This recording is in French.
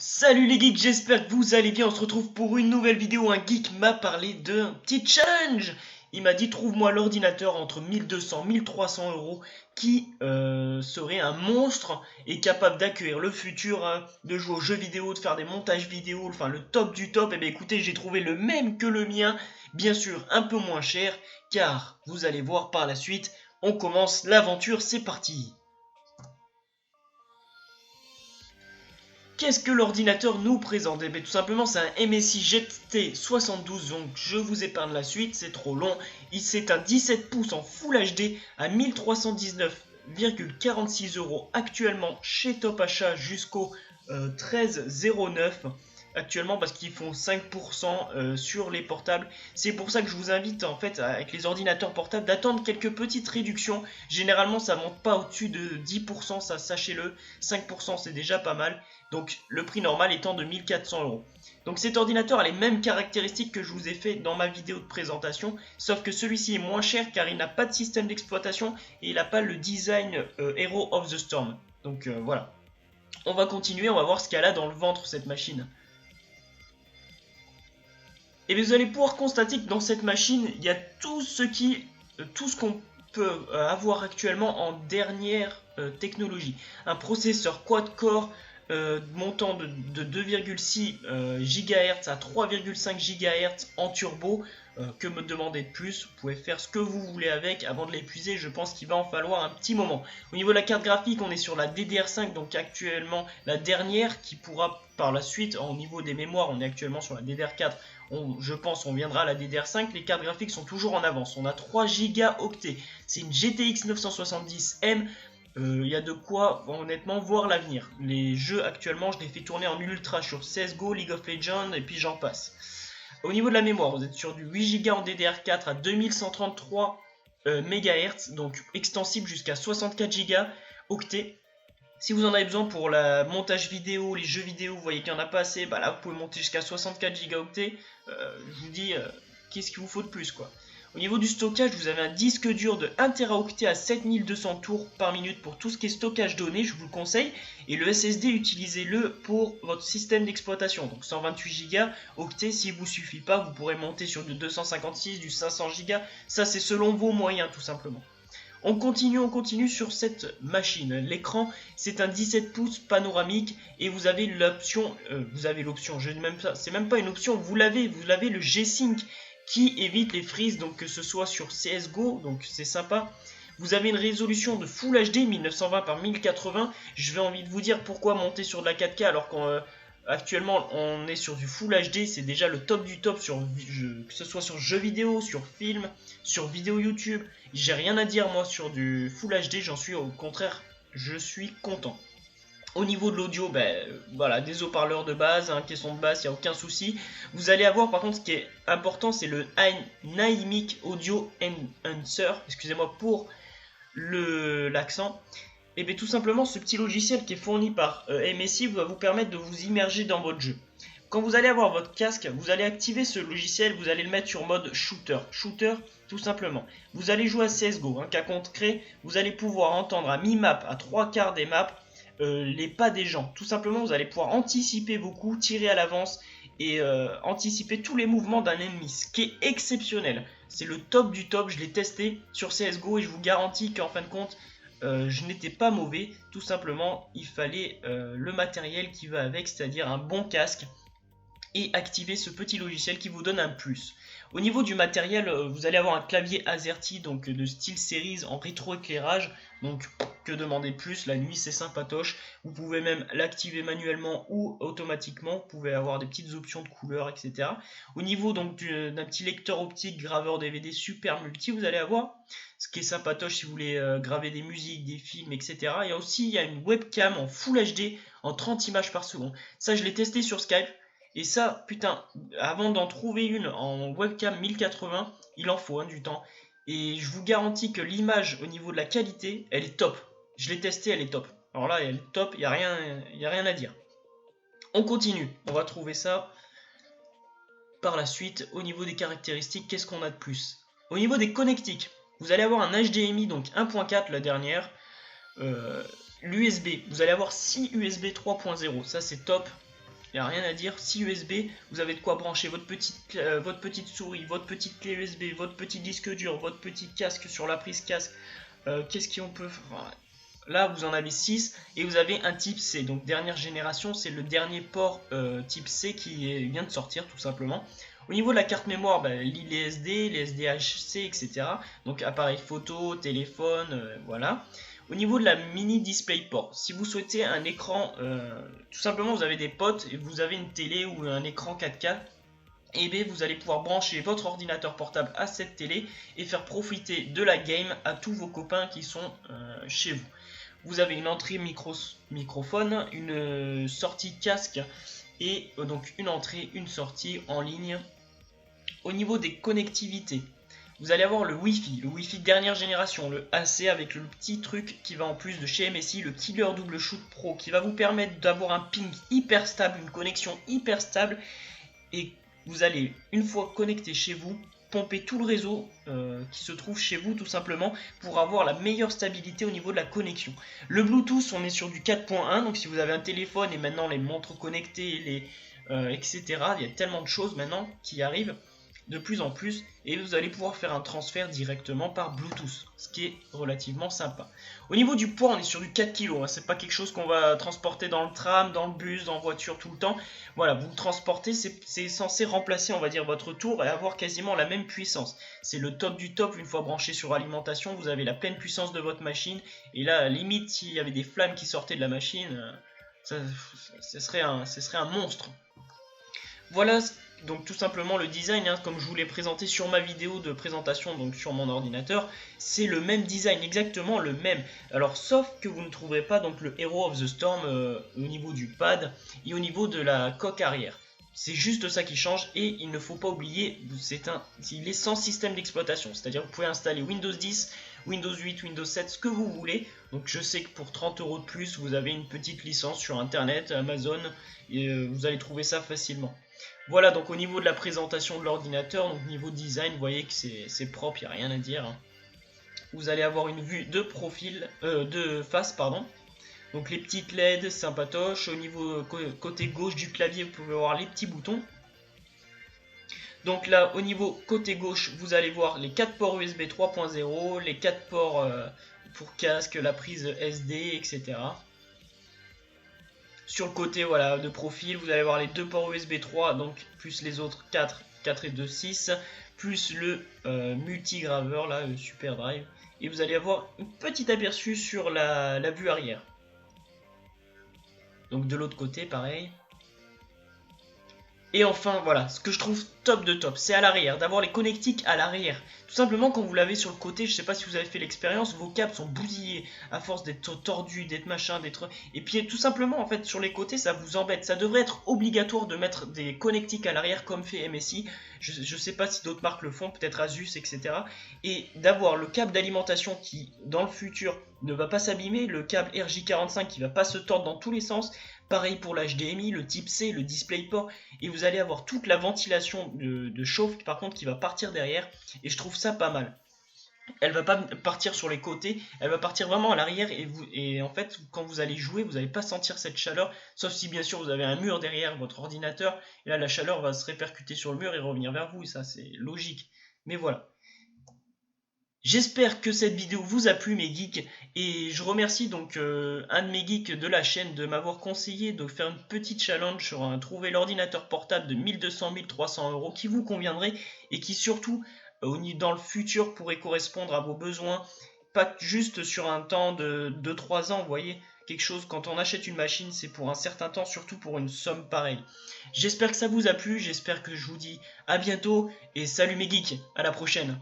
Salut les geeks, j'espère que vous allez bien. On se retrouve pour une nouvelle vidéo. Un geek m'a parlé d'un petit challenge. Il m'a dit trouve-moi l'ordinateur entre 1200 1300 euros qui serait un monstre et capable d'accueillir le futur, de jouer aux jeux vidéo, de faire des montages vidéo, enfin le top du top. Et bien écoutez, j'ai trouvé le même que le mien, bien sûr un peu moins cher, car vous allez voir par la suite. On commence l'aventure, c'est parti. Qu'est-ce que l'ordinateur nous présente? Eh bien, tout simplement, c'est un MSI GT72, donc je vous épargne la suite, c'est trop long. C'est un 17 pouces en Full HD à 1319,46 euros actuellement chez Top Achat jusqu'au 13,09 actuellement parce qu'ils font 5% sur les portables. C'est pour ça que je vous invite en fait avec les ordinateurs portables d'attendre quelques petites réductions. Généralement ça monte pas au-dessus de 10%, ça sachez-le. 5% c'est déjà pas mal. Donc le prix normal étant de 1400 euros. Donc cet ordinateur a les mêmes caractéristiques que je vous ai fait dans ma vidéo de présentation, sauf que celui-ci est moins cher car il n'a pas de système d'exploitation et il n'a pas le design Hero of the Storm. Donc voilà. On va continuer, on va voir ce qu'il y a là dans le ventre cette machine. Et vous allez pouvoir constater que dans cette machine, il y a tout ce qu'on peut avoir actuellement en dernière technologie. Un processeur quad-core montant de 2,6 GHz à 3,5 GHz en turbo. Que me demander de plus? Vous pouvez faire ce que vous voulez avec avant de l'épuiser. Je pense qu'il va en falloir un petit moment. Au niveau de la carte graphique, on est sur la DDR5, donc actuellement la dernière qui pourra par la suite, au niveau des mémoires, on est actuellement sur la DDR4. Je pense on viendra à la DDR5. Les cartes graphiques sont toujours en avance. On a 3 Go. C'est une GTX 970M. Il y a de quoi honnêtement voir l'avenir. Les jeux actuellement, je les fais tourner en ultra sur CSGO, League of Legends et puis j'en passe. Au niveau de la mémoire, vous êtes sur du 8 Go en DDR4 à 2133 MHz, donc extensible jusqu'à 64 Go octets. Si vous en avez besoin pour le montage vidéo, les jeux vidéo, vous voyez qu'il n'y en a pas assez, bah là vous pouvez monter jusqu'à 64 Go octets. Je vous dis, qu'est-ce qu'il vous faut de plus quoi. Au niveau du stockage, vous avez un disque dur de 1 Teraoctet à 7200 tours par minute pour tout ce qui est stockage données, je vous le conseille. Et le SSD, utilisez-le pour votre système d'exploitation. Donc 128 Go octets, s'il ne vous suffit pas, vous pourrez monter sur du 256, du 500 Go. Ça, c'est selon vos moyens, tout simplement. On continue sur cette machine. L'écran, c'est un 17 pouces panoramique et vous avez l'option, c'est même pas une option, vous l'avez le G-Sync qui évite les freezes, donc que ce soit sur CSGO, donc c'est sympa. Vous avez une résolution de Full HD 1920 par 1080. Je vais envie de vous dire pourquoi monter sur de la 4K alors qu'actuellement on est sur du Full HD, c'est déjà le top du top que ce soit sur jeux vidéo, sur film, sur vidéo YouTube. J'ai rien à dire moi sur du Full HD, j'en suis au contraire, je suis content. Au niveau de l'audio, voilà, des haut-parleurs de base, caisson de basse, il n'y a aucun souci. Vous allez avoir par contre ce qui est important, c'est le Dynamic Audio Enhancer, excusez-moi pour l'accent. Et bien tout simplement ce petit logiciel qui est fourni par MSI va vous permettre de vous immerger dans votre jeu. Quand vous allez avoir votre casque, vous allez activer ce logiciel, vous allez le mettre sur mode shooter. Shooter, tout simplement. Vous allez jouer à CSGO, cas concret, vous allez pouvoir entendre à mi-map, à 3/4 des maps, les pas des gens. Tout simplement, vous allez pouvoir anticiper vos coups, tirer à l'avance et anticiper tous les mouvements d'un ennemi, ce qui est exceptionnel. C'est le top du top, je l'ai testé sur CSGO et je vous garantis qu'en fin de compte, je n'étais pas mauvais. Tout simplement, il fallait le matériel qui va avec, c'est-à-dire un bon casque et activer ce petit logiciel qui vous donne un plus. Au niveau du matériel, vous allez avoir un clavier AZERTY, donc de style Series en rétroéclairage, donc que demander de plus, la nuit c'est sympatoche, vous pouvez même l'activer manuellement ou automatiquement, vous pouvez avoir des petites options de couleurs, etc. Au niveau donc d'un petit lecteur optique, graveur DVD super multi, vous allez avoir, ce qui est sympatoche si vous voulez graver des musiques, des films, etc. Il y a une webcam en Full HD en 30 images par seconde, ça je l'ai testé sur Skype. Et ça, putain, avant d'en trouver une en webcam 1080, il en faut du temps. Et je vous garantis que l'image au niveau de la qualité, elle est top. Je l'ai testé, elle est top. Alors là, elle est top, il n'y a rien à dire. On continue, on va trouver ça par la suite. Au niveau des caractéristiques, qu'est-ce qu'on a de plus? Au niveau des connectiques, vous allez avoir un HDMI, donc 1.4 la dernière. L'USB, vous allez avoir 6 USB 3.0, ça c'est top. il n'y a rien à dire. 6 USB, vous avez de quoi brancher votre petite souris, votre petite clé USB, votre petit disque dur, votre petit casque sur la prise casque. Qu'est-ce qu'on peut... Enfin, là, vous en avez 6 et vous avez un type C. Donc, dernière génération, c'est le dernier port type C qui vient de sortir, tout simplement. Au niveau de la carte mémoire, lit les SD, les SDHC, etc. Donc, appareil photo, téléphone, voilà. Au niveau de la mini DisplayPort, si vous souhaitez un écran, tout simplement, vous avez des potes et vous avez une télé ou un écran 4K. Et bien vous allez pouvoir brancher votre ordinateur portable à cette télé et faire profiter de la game à tous vos copains qui sont chez vous. Vous avez une entrée microphone, une sortie casque et donc une entrée, une sortie en ligne. Au niveau des connectivités, vous allez avoir le Wi-Fi dernière génération, le AC avec le petit truc qui va en plus de chez MSI, le Killer Double Shoot Pro qui va vous permettre d'avoir un ping hyper stable, une connexion hyper stable et vous allez, une fois connecté chez vous, pomper tout le réseau qui se trouve chez vous tout simplement pour avoir la meilleure stabilité au niveau de la connexion. Le Bluetooth, on est sur du 4.1, donc si vous avez un téléphone et maintenant les montres connectées, etc., il y a tellement de choses maintenant qui arrivent de plus en plus et vous allez pouvoir faire un transfert directement par Bluetooth, ce qui est relativement sympa. Au niveau du poids, on est sur du 4 kg, hein, c'est pas quelque chose qu'on va transporter dans le tram, dans le bus, dans la voiture tout le temps. Voilà, vous le transportez, c'est censé remplacer, on va dire, votre tour et avoir quasiment la même puissance. C'est le top du top, une fois branché sur alimentation, vous avez la pleine puissance de votre machine et là, à la limite, s'il y avait des flammes qui sortaient de la machine, ce serait un monstre. Voilà donc tout simplement le design, hein, comme je vous l'ai présenté sur ma vidéo de présentation, donc sur mon ordinateur, c'est le même design, exactement le même. Alors sauf que vous ne trouverez pas donc le Hero of the Storm au niveau du pad et au niveau de la coque arrière. C'est juste ça qui change et il ne faut pas oublier, il est sans système d'exploitation, c'est-à-dire que vous pouvez installer Windows 10, Windows 8, Windows 7, ce que vous voulez. Donc je sais que pour 30 € de plus, vous avez une petite licence sur Internet, Amazon, et vous allez trouver ça facilement. Voilà, donc au niveau de la présentation de l'ordinateur, donc niveau design, vous voyez que c'est propre, il n'y a rien à dire. Hein. Vous allez avoir une vue de profil, de face, pardon. Donc les petites LED, sympatoches. Au niveau côté gauche du clavier, vous pouvez voir les petits boutons. Donc là, au niveau côté gauche, vous allez voir les 4 ports USB 3.0, les 4 ports pour casque, la prise SD, etc. Sur le côté voilà, de profil, vous allez voir les 2 ports USB 3, donc plus les autres 4 et 2, 6, plus le multigraveur, là, le Super Drive. Et vous allez avoir un petit aperçu sur la vue arrière. Donc de l'autre côté, pareil. Et enfin, voilà, ce que je trouve top de top, c'est à l'arrière, d'avoir les connectiques à l'arrière. Tout simplement, quand vous l'avez sur le côté, je sais pas si vous avez fait l'expérience, vos câbles sont bousillés à force d'être tordus, d'être machin, d'être... Et puis tout simplement, en fait, sur les côtés, ça vous embête. Ça devrait être obligatoire de mettre des connectiques à l'arrière, comme fait MSI. Je sais pas si d'autres marques le font, peut-être Asus, etc. Et d'avoir le câble d'alimentation qui, dans le futur, ne va pas s'abîmer, le câble RJ45 qui va pas se tordre dans tous les sens. Pareil pour l'HDMI, le type C, le DisplayPort, et vous allez avoir toute la ventilation de chauffe par contre qui va partir derrière, et je trouve ça pas mal. Elle va pas partir sur les côtés, elle va partir vraiment à l'arrière, et en fait quand vous allez jouer, vous n'allez pas sentir cette chaleur, sauf si bien sûr vous avez un mur derrière votre ordinateur, et là la chaleur va se répercuter sur le mur et revenir vers vous, et ça c'est logique. Mais voilà. J'espère que cette vidéo vous a plu mes geeks et je remercie donc un de mes geeks de la chaîne de m'avoir conseillé de faire une petite challenge sur trouver l'ordinateur portable de 1200-1300 € qui vous conviendrait et qui surtout dans le futur pourrait correspondre à vos besoins, pas juste sur un temps de 2-3 ans, vous voyez, quelque chose quand on achète une machine c'est pour un certain temps, surtout pour une somme pareille. J'espère que ça vous a plu, j'espère que je vous dis à bientôt et salut mes geeks, à la prochaine.